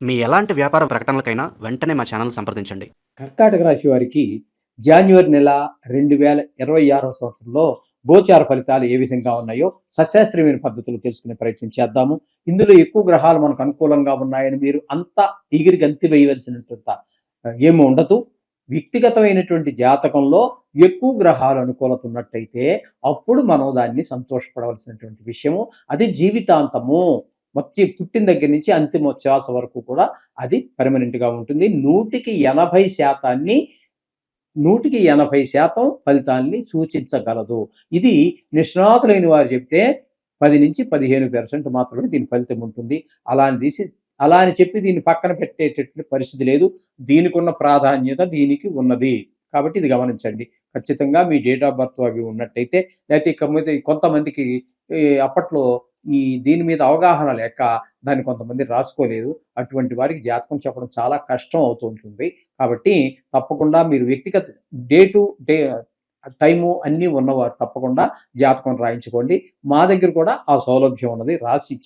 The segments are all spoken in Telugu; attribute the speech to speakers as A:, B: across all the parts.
A: మీ ఎలాంటి వ్యాపార ప్రకటనలకైనా వెంటనే మా ఛానల్ సంప్రదించండి.
B: కర్కాటక రాశి వారికి జాన్యువరి నెల 2026వ సంవత్సరంలో గోచార ఫలితాలు ఏ విధంగా ఉన్నాయో సశాస్త్రీయమైన పద్ధతులు తెలుసుకునే ప్రయత్నం చేద్దాము. ఇందులో ఎక్కువ గ్రహాలు మనకు అనుకూలంగా ఉన్నాయని మీరు అంతా ఎగిరి గంతి వేయవలసినటువంటి ఏమి ఉండదు. వ్యక్తిగతమైనటువంటి జాతకంలో ఎక్కువ గ్రహాలు అనుకూలత ఉన్నట్టయితే అప్పుడు మనం దాన్ని సంతోషపడవలసినటువంటి విషయము. అది జీవితాంతము పుట్టిన దగ్గర నుంచి అంతిమ శ్వాస వరకు కూడా అది పర్మనెంట్గా ఉంటుంది. 100% ఫలితాన్ని సూచించగలదు. ఇది నిష్ణాతులైన వారు చెప్తే 10 నుంచి 15% మాత్రమే దీని ఫలితం ఉంటుంది. అలా అని చెప్పి దీన్ని పక్కన పెట్టేటటువంటి పరిస్థితి లేదు. దీనికి ఉన్న ప్రాధాన్యత దీనికి ఉన్నది కాబట్టి ఇది గమనించండి. ఖచ్చితంగా మీ డేట్ ఆఫ్ బర్త్ అవి ఉన్నట్టయితే, లేకపోతే కొంతమందికి అప్పట్లో దీని మీద అవగాహన లేక దాన్ని కొంతమంది రాసుకోలేదు. అటువంటి వారికి జాతకం చెప్పడం చాలా కష్టం అవుతూ ఉంటుంది. కాబట్టి తప్పకుండా మీరు వ్యక్తిగత టైము అన్నీ ఉన్నవారు తప్పకుండా జాతకం రాయించుకోండి. మా దగ్గర కూడా ఆ సౌలభ్యం ఉన్నది.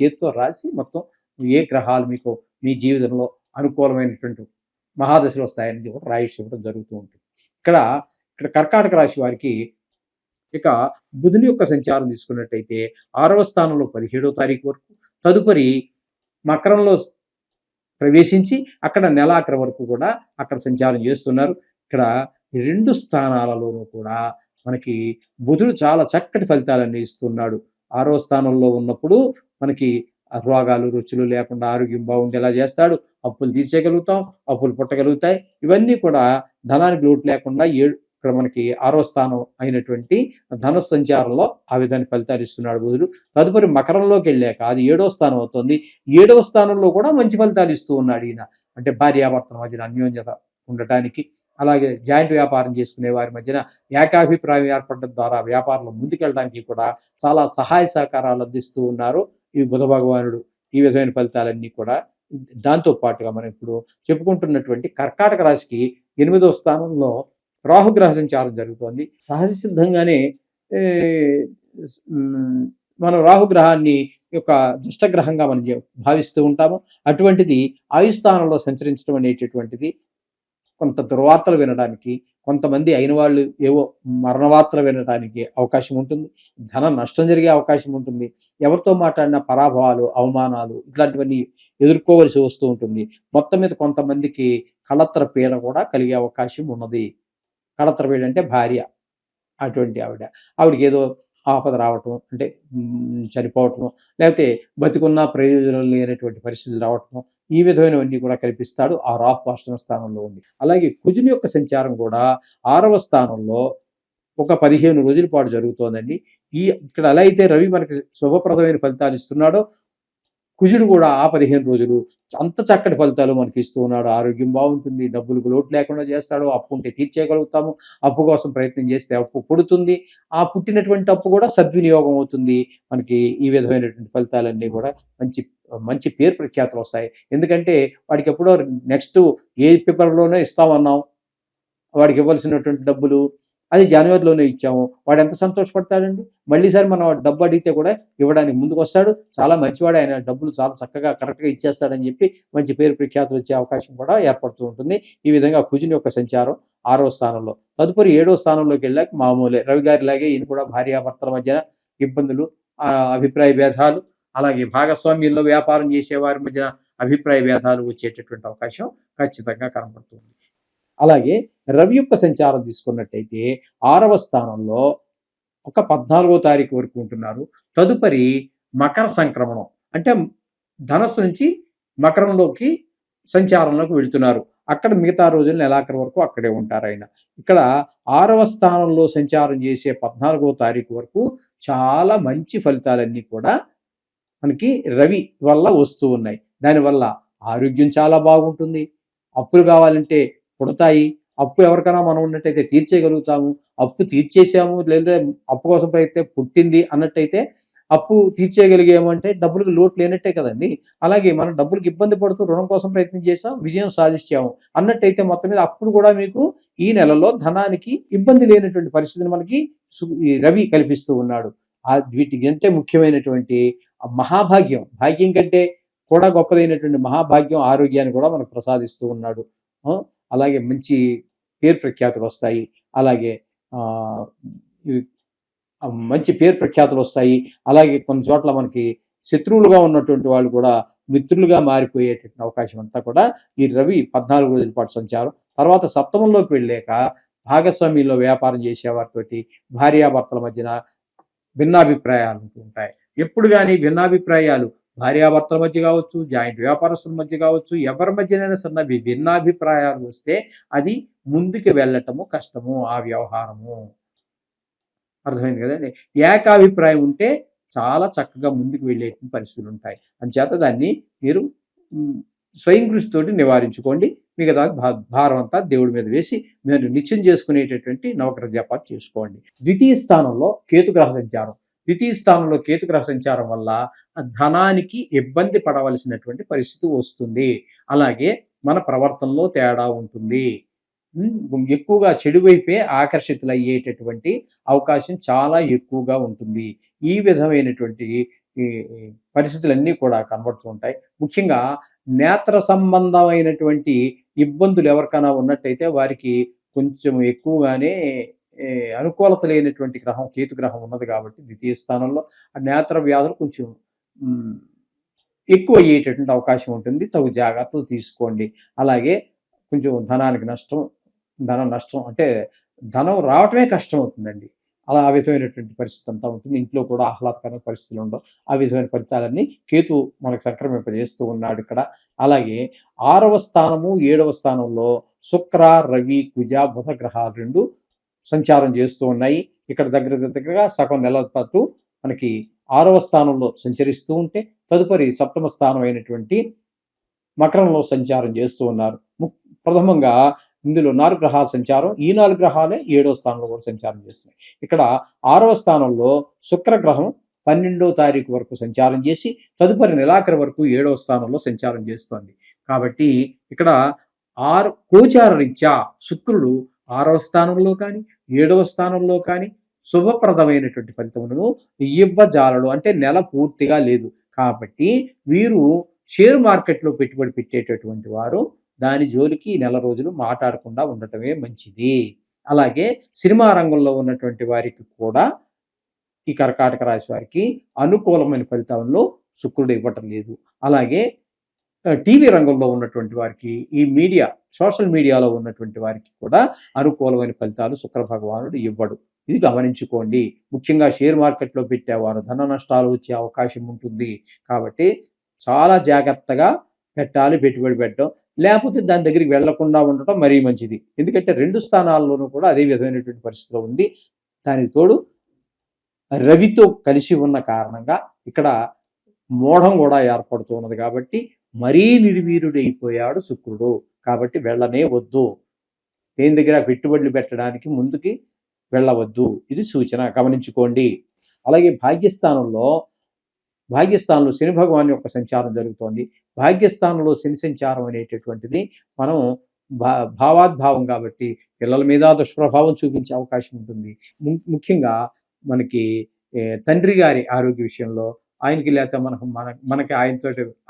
B: చేతితో రాసి మొత్తం ఏ గ్రహాలు మీకు మీ జీవితంలో అనుకూలమైనటువంటి మహాదశలు వస్తాయని కూడా రాయించి ఇవ్వడం జరుగుతూ ఉంటుంది. ఇక్కడ కర్కాటక రాశి వారికి ఇక బుధుని యొక్క సంచారం తీసుకున్నట్టయితే 6వ స్థానంలో 17వ తారీఖు వరకు, తదుపరి మకరంలో ప్రవేశించి అక్కడ నెలాఖరు వరకు కూడా అక్కడ సంచారం చేస్తున్నారు. ఇక్కడ 2 స్థానాలలోనూ కూడా మనకి బుధుడు చాలా చక్కటి ఫలితాలన్నీ ఇస్తున్నాడు. 6వ స్థానంలో ఉన్నప్పుడు మనకి రోగాలు రుచులు లేకుండా ఆరోగ్యం బాగుండేలా చేస్తాడు. అప్పులు తీర్చేయగలుగుతాం, అప్పులు పుట్టగలుగుతాయి. ఇవన్నీ కూడా ధనానికి లోటు లేకుండా ఇక్కడ మనకి 6వ స్థానం అయినటువంటి ధన సంచారంలో ఆ విధాన్ని ఫలితాలు ఇస్తున్నాడు బుధుడు. తదుపరి మకరంలోకి వెళ్ళాక అది 7వ స్థానం అవుతుంది. 7వ స్థానంలో కూడా మంచి ఫలితాలు ఇస్తూ ఉన్నాడు ఈయన. అంటే భార్యాభర్తల మధ్యన అన్యోన్యత ఉండటానికి, అలాగే జాయింట్ వ్యాపారం చేసుకునే వారి మధ్యన ఏకాభిప్రాయం ఏర్పడడం ద్వారా వ్యాపారంలో ముందుకెళ్ళడానికి కూడా చాలా సహాయ సహకారాలు అందిస్తూ ఉన్నారు ఈ బుధ భగవానుడు. ఈ విధమైన ఫలితాలన్నీ కూడా దాంతో పాటుగా మనం ఇప్పుడు చెప్పుకుంటున్నటువంటి కర్కాటక రాశికి 8వ స్థానంలో రాహుగ్రహ సంచారం జరుగుతోంది. సహజ సిద్ధంగానే మనం రాహుగ్రహాన్ని యొక్క దుష్టగ్రహంగా మనం భావిస్తూ ఉంటాము. అటువంటిది ఆయుస్థానంలో సంచరించడం అనేటటువంటిది కొంత దుర్వార్తలు వినడానికి, కొంతమంది అయిన వాళ్ళు ఏవో మరణ వార్తలు వినడానికి అవకాశం ఉంటుంది. ధన నష్టం జరిగే అవకాశం ఉంటుంది. ఎవరితో మాట్లాడిన పరాభవాలు, అవమానాలు ఇట్లాంటివన్నీ ఎదుర్కోవలసి వస్తూ ఉంటుంది. మొత్తం మీద కొంతమందికి కళత్ర పీడ కూడా కలిగే అవకాశం ఉన్నది. కళత్ర పీడ అంటే భార్య, అటువంటి ఆవిడకి ఏదో ఆపద రావటం, అంటే చనిపోవటం, లేకపోతే బతికున్న ప్రయోజనం లేనటువంటి పరిస్థితులు రావటం, ఈ విధమైనవన్నీ కూడా కల్పిస్తాడు ఆ రాహు 8వ స్థానంలో ఉంది. అలాగే కుజుని యొక్క సంచారం కూడా 6వ స్థానంలో ఒక 15 రోజుల పాటు జరుగుతోందండి. ఇక్కడ ఎలా అయితే రవి మనకి శుభప్రదమైన ఫలితాలు ఇస్తున్నాడో, కుజుడు కూడా ఆ 15 రోజులు అంత చక్కటి ఫలితాలు మనకి ఇస్తూ ఉన్నాడు. ఆరోగ్యం బాగుంటుంది, డబ్బులకు లోటు లేకుండా చేస్తాడు, అప్పు ఉంటే తీర్చేయగలుగుతాము, అప్పు కోసం ప్రయత్నం చేస్తే అప్పు పుడుతుంది, ఆ పుట్టినటువంటి అప్పు కూడా సద్వినియోగం అవుతుంది. మనకి ఈ విధమైనటువంటి ఫలితాలన్నీ కూడా మంచి పేరు ప్రఖ్యాతులు వస్తాయి. ఎందుకంటే వాడికి ఎప్పుడో నెక్స్ట్ ఏ పేపర్లోనే ఇస్తామన్నాం, వాడికి ఇవ్వాల్సినటువంటి డబ్బులు అది జనవరిలోనే ఇచ్చాము, వాడు ఎంత సంతోషపడతాడండి. మళ్ళీసారి మనం డబ్బు అడిగితే కూడా ఇవ్వడానికి ముందుకు వస్తాడు. చాలా మంచివాడు, ఆయన డబ్బులు చాలా చక్కగా కరెక్ట్గా ఇచ్చేస్తాడని చెప్పి మంచి పేరు ప్రఖ్యాతులు వచ్చే అవకాశం కూడా ఏర్పడుతూ ఉంటుంది. ఈ విధంగా కుజుని యొక్క సంచారం 6వ స్థానంలో. తదుపరి 7వ స్థానంలోకి వెళ్ళాక మామూలే, రవి గారిలాగే ఈయన కూడా భార్యాభర్తల మధ్యన ఇబ్బందులు, అభిప్రాయ భేదాలు, అలాగే భాగస్వామ్యంలో వ్యాపారం చేసేవారి మధ్యన అభిప్రాయ భేదాలు వచ్చేటటువంటి అవకాశం ఖచ్చితంగా కనబడుతుంది. అలాగే రవి యొక్క సంచారం తీసుకున్నట్టయితే 6వ స్థానంలో ఒక 14వ తారీఖు వరకు ఉంటున్నారు. తదుపరి మకర సంక్రమణం, అంటే ధనస్సు నుంచి మకరంలోకి సంచారంలోకి వెళుతున్నారు. అక్కడ మిగతా రోజులు నెలాఖరు వరకు అక్కడే ఉంటారు ఆయన. ఇక్కడ 6వ స్థానంలో సంచారం చేసే 14వ తారీఖు వరకు చాలా మంచి ఫలితాలన్నీ కూడా మనకి రవి వల్ల వస్తూ ఉన్నాయి. దానివల్ల ఆరోగ్యం చాలా బాగుంటుంది. అప్పులు కావాలంటే పుడతాయి. అప్పు ఎవరికైనా మనం ఉన్నట్టయితే తీర్చేయగలుగుతాము. అప్పు తీర్చేసాము, లేదా అప్పు కోసం ప్రయత్నం పుట్టింది అన్నట్టయితే అప్పు తీర్చేయగలిగామంటే డబ్బులకు లోటు లేనట్టే కదండి. అలాగే మనం డబ్బులకు ఇబ్బంది పడుతూ రుణం కోసం ప్రయత్నం చేసాం, విజయం సాధించాము అన్నట్టయితే మొత్తం మీద అప్పుడు కూడా మీకు ఈ నెలలో ధనానికి ఇబ్బంది లేనటువంటి పరిస్థితిని మనకి రవి కల్పిస్తూ ఉన్నాడు. వీటికంటే ముఖ్యమైనటువంటి మహాభాగ్యం, భాగ్యం కంటే కూడా గొప్పదైనటువంటి మహాభాగ్యం, ఆరోగ్యాన్ని కూడా మనకు ప్రసాదిస్తూ ఉన్నాడు. అలాగే మంచి పేరు ప్రఖ్యాతులు వస్తాయి. అలాగే మంచి పేరు ప్రఖ్యాతులు వస్తాయి. అలాగే కొన్ని చోట్ల మనకి శత్రువులుగా ఉన్నటువంటి వాళ్ళు కూడా మిత్రులుగా మారిపోయేటటువంటి అవకాశం అంతా కూడా ఈ రవి 14 రోజుల పాటు సంచారం. తర్వాత సప్తమంలోకి వెళ్ళాక భాగస్వామ్యంలో వ్యాపారం చేసేవారితోటి భార్యాభర్తల మధ్యన భిన్నాభిప్రాయాలు ఉంటూ ఉంటాయి. ఎప్పుడు కానీ భిన్నాభిప్రాయాలు భార్యాభర్తల మధ్య కావచ్చు, జాయింట్ వ్యాపారస్తుల మధ్య కావచ్చు, ఎవరి మధ్యనైనా సన్న భిన్నాభిప్రాయాలు వస్తే అది ముందుకు వెళ్ళటము కష్టము. ఆ వ్యవహారము అర్థమైంది కదండి. ఏకాభిప్రాయం ఉంటే చాలా చక్కగా ముందుకు వెళ్ళేటువంటి పరిస్థితులు ఉంటాయి. అంచేత దాన్ని మీరు స్వయం కృషితోటి నివారించుకోండి. మిగతా భారం అంతా దేవుడి మీద వేసి మీరు నిత్యం చేసుకునేటటువంటి నవగ్రహ జపాలు చేసుకోండి. ద్వితీయ స్థానంలో కేతుగ్రహ సంచారం. ద్వితీయ స్థానంలో కేతుగ్రహ సంచారం వల్ల ధనానికి ఇబ్బంది పడవలసినటువంటి పరిస్థితి వస్తుంది. అలాగే మన ప్రవర్తనలో తేడా ఉంటుంది. ఎక్కువగా చెడు వైపే ఆకర్షితులయ్యేటటువంటి అవకాశం చాలా ఎక్కువగా ఉంటుంది. ఈ విధమైనటువంటి పరిస్థితులన్నీ కూడా కనబడుతూ ఉంటాయి. ముఖ్యంగా నేత్ర సంబంధమైనటువంటి ఇబ్బందులు ఎవరికైనా ఉన్నట్టయితే వారికి కొంచెం ఎక్కువగానే అనుకూలత లేనటువంటి గ్రహం కేతు గ్రహం ఉన్నది కాబట్టి ద్వితీయ స్థానంలో ఆ నేత్ర వ్యాధులు కొంచెం ఎక్కువ అయ్యేటటువంటి అవకాశం ఉంటుంది. తగు జాగ్రత్తలు తీసుకోండి. అలాగే కొంచెం ధనానికి నష్టం, ధనం నష్టం అంటే ధనం రావటమే కష్టం అవుతుందండి. అలా ఆ విధమైనటువంటి పరిస్థితి అంతా ఉంటుంది. ఇంట్లో కూడా ఆహ్లాదకరమైన పరిస్థితులు ఉండవు. ఆ విధమైన ఫలితాలన్నీ కేతు మనకు సంక్రమింపజేస్తూ ఉన్నాడు ఇక్కడ. అలాగే 6వ స్థానము 7వ స్థానంలో శుక్ర, రవి, కుజ, బుధ గ్రహాలు 2 సంచారం చేస్తూ ఉన్నాయి. ఇక్కడ దగ్గరగా సగం నెలల పాటు మనకి 6వ స్థానంలో సంచరిస్తూ ఉంటే తదుపరి 7వ స్థానం అయినటువంటి మకరంలో సంచారం చేస్తూ ఉన్నారు. ప్రథమంగా ఇందులో 4 గ్రహాల సంచారం. ఈ 4 గ్రహాలే 7వ స్థానంలో కూడా సంచారం చేస్తున్నాయి. ఇక్కడ 6వ స్థానంలో శుక్రగ్రహం 12వ తారీఖు వరకు సంచారం చేసి తదుపరి నెలాఖరు వరకు 7వ స్థానంలో సంచారం చేస్తోంది. కాబట్టి ఇక్కడ గోచార రీత్యా శుక్రుడు 6వ స్థానంలో కానీ 7వ స్థానంలో కానీ శుభప్రదమైనటువంటి ఫలితములను ఇవ్వజాలడు. అంటే నెల పూర్తిగా లేదు. కాబట్టి వీరు షేర్ మార్కెట్లో పెట్టుబడి పెట్టేటటువంటి వారు దాని జోలికి నెల రోజులు మాట్లాడకుండా ఉండటమే మంచిది. అలాగే సినిమా రంగంలో ఉన్నటువంటి వారికి కూడా ఈ కర్కాటక రాశి వారికి అనుకూలమైన ఫలితాల్లో శుక్రుడు ఇవ్వటం లేదు. అలాగే టీవీ రంగంలో ఉన్నటువంటి వారికి, ఈ మీడియా సోషల్ మీడియాలో ఉన్నటువంటి వారికి కూడా అనుకూలమైన ఫలితాలు శుక్ర భగవానుడు ఇవ్వడు. ఇది గమనించుకోండి. ముఖ్యంగా షేర్ మార్కెట్లో పెట్టేవారు ధన నష్టాలు వచ్చే అవకాశం ఉంటుంది. కాబట్టి చాలా జాగ్రత్తగా పెట్టాలి పెట్టుబడి పెట్టడం. లేకపోతే దాని దగ్గరికి వెళ్లకుండా ఉండటం మరీ మంచిది. ఎందుకంటే 2 స్థానాల్లోనూ కూడా అదే విధమైనటువంటి పరిస్థితిలో ఉంది. దానికి తోడు రవితో కలిసి ఉన్న కారణంగా ఇక్కడ మోఢం కూడా ఏర్పడుతూ ఉన్నది. కాబట్టి మరీ నిర్వీర్యుడైపోయాడు శుక్రుడు. కాబట్టి వెళ్ళనే వద్దు. దేని దగ్గర పెట్టుబడులు పెట్టడానికి ముందుకి వెళ్ళవద్దు. ఇది సూచన, గమనించుకోండి. అలాగే భాగ్యస్థానంలో శని భగవాన్ యొక్క సంచారం జరుగుతోంది. భాగ్యస్థానంలో శని సంచారం అనేటటువంటిది మనం భావాద్భావం కాబట్టి పిల్లల మీద దుష్ప్రభావం చూపించే అవకాశం ఉంటుంది. ముఖ్యంగా మనకి తండ్రి గారి ఆరోగ్య విషయంలో ఆయనకి లేక మనకి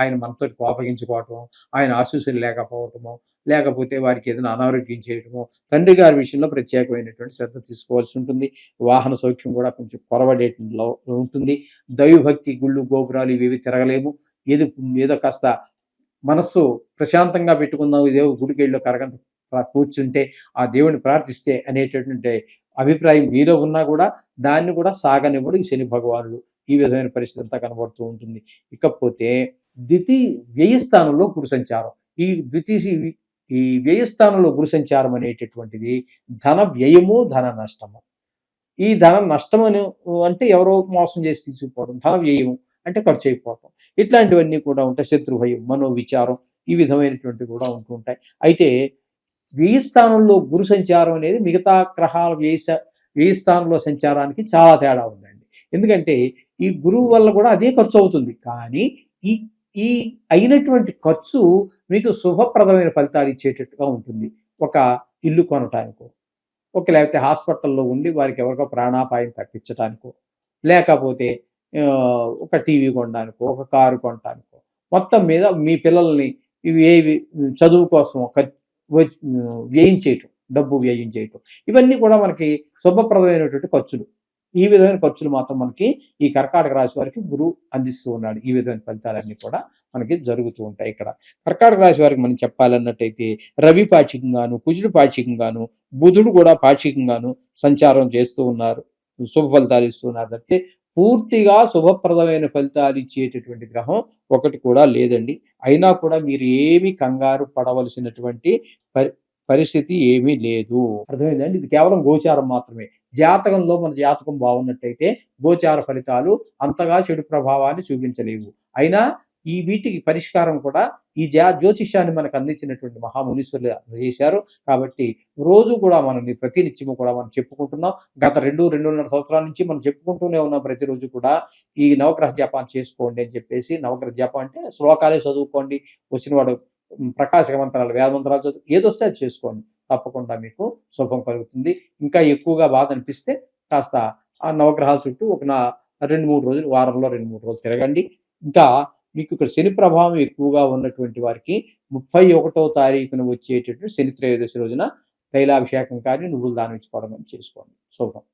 B: ఆయన మనతో కోపగించుకోవటం, ఆయన ఆశీస్సులు లేకపోవటము, లేకపోతే వారికి ఏదైనా అనారోగ్యం చేయటము, తండ్రి గారి విషయంలో ప్రత్యేకమైనటువంటి శ్రద్ధ తీసుకోవాల్సి ఉంటుంది. వాహన సౌఖ్యం కూడా కొంచెం కొరవడేట్లో ఉంటుంది. దైవభక్తి గుళ్ళు గోపురాలు ఇవి తిరగలేము. ఏదో కాస్త మనస్సు ప్రశాంతంగా పెట్టుకుందాం, ఇదే గుడికి వెళ్ళి కరగంట కూర్చుంటే ఆ దేవుని ప్రార్థిస్తే అనేటటువంటి అభిప్రాయం మీలో ఉన్నా కూడా దాన్ని కూడా సాగనివ్వడు ఈ శని భగవానుడు. ఈ విధమైన పరిస్థితి అంతా కనబడుతూ ఉంటుంది. ఇకపోతే వ్యయస్థానంలో గురు సంచారం. ఈ వ్యయస్థానంలో గురు సంచారం అనేటటువంటిది ధన వ్యయము, ధన నష్టము. ఈ ధన నష్టం అంటే ఎవరో మోసం చేసి తీసుకుపోవడం, ధన వ్యయము అంటే ఖర్చు అయిపోవటం, ఇట్లాంటివన్నీ కూడా ఉంటాయి. శత్రుభయం, మనోవిచారం, ఈ విధమైనటువంటివి కూడా ఉంటూ ఉంటాయి. అయితే వ్యయస్థానంలో గురు సంచారం అనేది మిగతా గ్రహాల వ్యయస్థానంలో సంచారానికి చాలా తేడా ఉందండి. ఎందుకంటే ఈ గురువు వల్ల కూడా అదే ఖర్చు అవుతుంది. కానీ ఈ అయినటువంటి ఖర్చు మీకు శుభప్రదమైన ఫలితాలు ఇచ్చేటట్టుగా ఉంటుంది. ఒక ఇల్లు కొనటానికో, లేకపోతే హాస్పిటల్లో ఉండి వారికి ఎవరికో ప్రాణాపాయం తప్పించడానికో, లేకపోతే ఒక టీవీ కొనడానికో, ఒక కారు కొనడానికో, మొత్తం మీద మీ పిల్లల్ని ఏవి చదువు కోసం వ్యయం చేయటం, డబ్బు వ్యయం చేయటం, ఇవన్నీ కూడా మనకి శుభప్రదమైనటువంటి ఖర్చులు. ఈ విధమైన ఖర్చులు మాత్రం మనకి ఈ కర్కాటక రాశి వారికి గురువు అందిస్తూ ఉన్నాడు. ఈ విధమైన ఫలితాలన్నీ కూడా మనకి జరుగుతూ ఉంటాయి. ఇక్కడ కర్కాటక రాశి వారికి మనం చెప్పాలన్నట్టయితే రవి పాక్షికంగాను, కుజుడు పాక్షికంగాను, బుధుడు కూడా పాక్షికంగాను సంచారం చేస్తూ ఉన్నారు, శుభ ఫలితాలు ఇస్తున్నారు. అంటే పూర్తిగా శుభప్రదమైన ఫలితాలు ఇచ్చేటటువంటి గ్రహం ఒకటి కూడా లేదండి. అయినా కూడా మీరు ఏమి కంగారు పడవలసినటువంటి పరిస్థితి ఏమీ లేదు. అర్థమైందండి? ఇది కేవలం గోచారం మాత్రమే. జాతకంలో మన జాతకం బాగున్నట్టయితే గోచార ఫలితాలు అంతగా చెడు ప్రభావాన్ని చూపించలేవు. అయినా ఈ వీటికి పరిష్కారం కూడా ఈ జ్యోతిష్యాన్ని మనకు అందించినటువంటి మహామునీశ్వరులు చేశారు. కాబట్టి రోజు కూడా మనల్ని ప్రతినిత్యము కూడా మనం చెప్పుకుంటున్నాం. గత 2-2.5 సంవత్సరాల నుంచి మనం చెప్పుకుంటూనే ఉన్నాం. ప్రతిరోజు కూడా ఈ నవగ్రహ జపాన్ని చేసుకోండి అని చెప్పేసి. నవగ్రహ జపం అంటే శ్లోకాలే చదువుకోండి, వచ్చినవాడు ప్రకాశక మంత్రాలు, వేద మంత్రాలు చదువు, ఏదొస్తే అది చేసుకోండి. తప్పకుండా మీకు శుభం కలుగుతుంది. ఇంకా ఎక్కువగా బాధ అనిపిస్తే కాస్త ఆ నవగ్రహాల చుట్టూ ఒక 2-3 రోజులు, వారంలో 2-3 రోజులు తిరగండి. ఇంకా మీకు ఇక్కడ శని ప్రభావం ఎక్కువగా ఉన్నటువంటి వారికి 31వ తారీఖున వచ్చేటటువంటి శని త్రయోదశి రోజున తైలాభిషేకం కానీ నువ్వులు దానం ఇచ్చుకోవడం చేసుకోండి. శుభం.